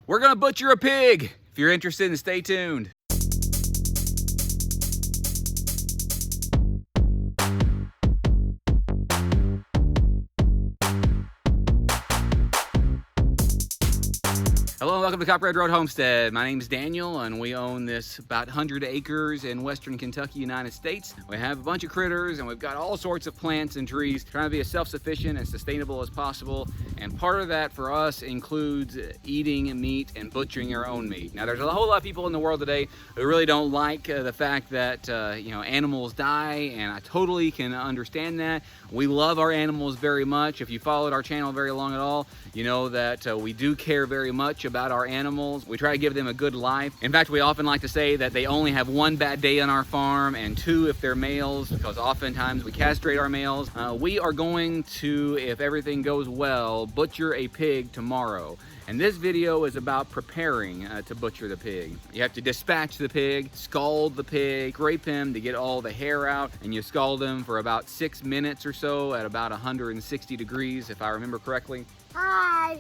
We're gonna butcher a pig. If you're interested, stay tuned. Hello and welcome to Copperhead Road Homestead. My name is Daniel and we own this about 100 acres in western Kentucky, United States. We have a bunch of critters and we've got all sorts of plants and trees, trying to be as self-sufficient and sustainable as possible. And part of that for us includes eating meat and butchering our own meat. Now there's a whole lot of people in the world today who really don't like the fact that animals die, and I totally can understand that. We love our animals very much. If you followed our channel very long at all, you know that we do care very much about our animals. We try to give them a good life. In fact, we often like to say that they only have one bad day on our farm and two if they're males, because oftentimes we castrate our males. We are going to, if everything goes well, butcher a pig tomorrow. And this video is about preparing to butcher the pig. You have to dispatch the pig, scald the pig, scrape him to get all the hair out, and you scald him for about 6 minutes or so at about 160 degrees, if I remember correctly. Hi.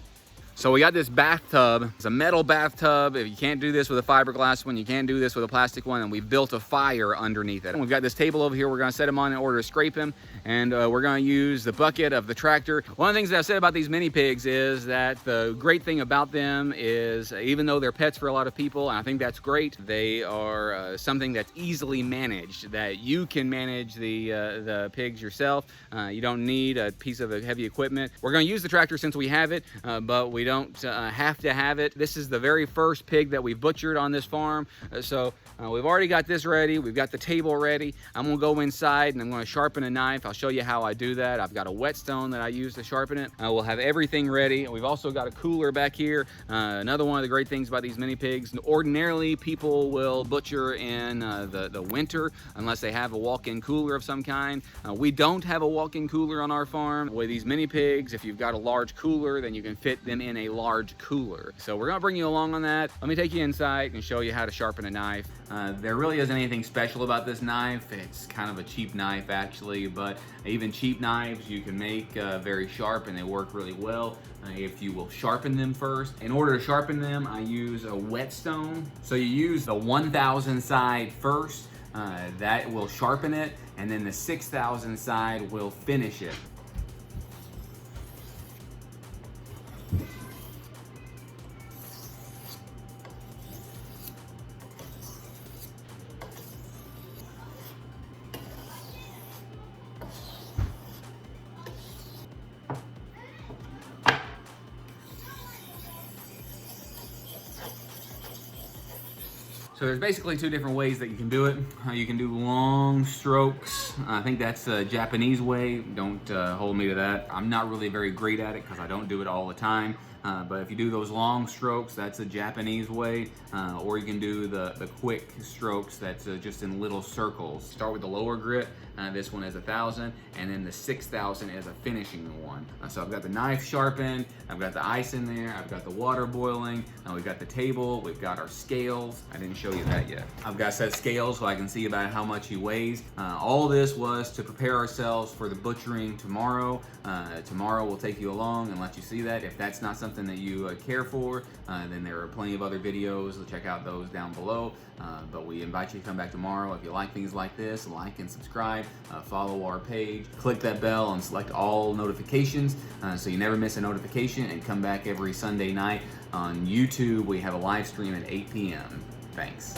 So we got this bathtub. It's a metal bathtub. If you can't do this with a fiberglass one, you can do this with a plastic one, and we've built a fire underneath it. And we've got this table over here we're gonna set him on in order to scrape him, and we're gonna use the bucket of the tractor. One of the things that I've said about these mini pigs is that the great thing about them is, even though they're pets for a lot of people, and I think that's great, they are something that's easily managed, that you can manage the pigs yourself. You don't need a piece of heavy equipment. We're gonna use the tractor since we have it, but we don't have to have it. This is the very first pig that we've butchered on this farm. So we've already got this ready. We've got the table ready. I'm gonna go inside and I'm gonna sharpen a knife. I'll show you how I do that. I've got a whetstone that I use to sharpen it. We'll have everything ready. We've also got a cooler back here. Another one of the great things about these mini pigs, ordinarily people will butcher in the winter unless they have a walk-in cooler of some kind. We don't have a walk-in cooler on our farm. With these mini pigs, if you've got a large cooler, then you can fit them in a large cooler. So we're gonna bring you along on that. Let me take you inside and show you how to sharpen a knife. There really isn't anything special about this knife. It's kind of a cheap knife actually, but even cheap knives you can make very sharp, and they work really well if you will sharpen them first. In order to sharpen them, I use a whetstone. So you use the 1000 side first, that will sharpen it, and then the 6000 side will finish it. So there's basically two different ways that you can do it. You can do long strokes. I think that's a Japanese way. Don't hold me to that. I'm not really very great at it because I don't do it all the time. But if you do those long strokes, that's a Japanese way. Or you can do the quick strokes, that's just in little circles. Start with the lower grit. This one is 1000, and then the 6000 is a finishing one. So I've got the knife sharpened, I've got the ice in there, I've got the water boiling, we've got the table, we've got our scales. I didn't show you that yet. I've got set scales so I can see about how much he weighs. All this was to prepare ourselves for the butchering tomorrow. Tomorrow we'll take you along and let you see that. If that's not something that you care for, then there are plenty of other videos. Check out those down below. But we invite you to come back tomorrow. If you like things like this, like and subscribe, follow our page, click that bell and select all notifications so you never miss a notification, and come back every Sunday night on YouTube. We have a live stream at 8 p.m. Thanks.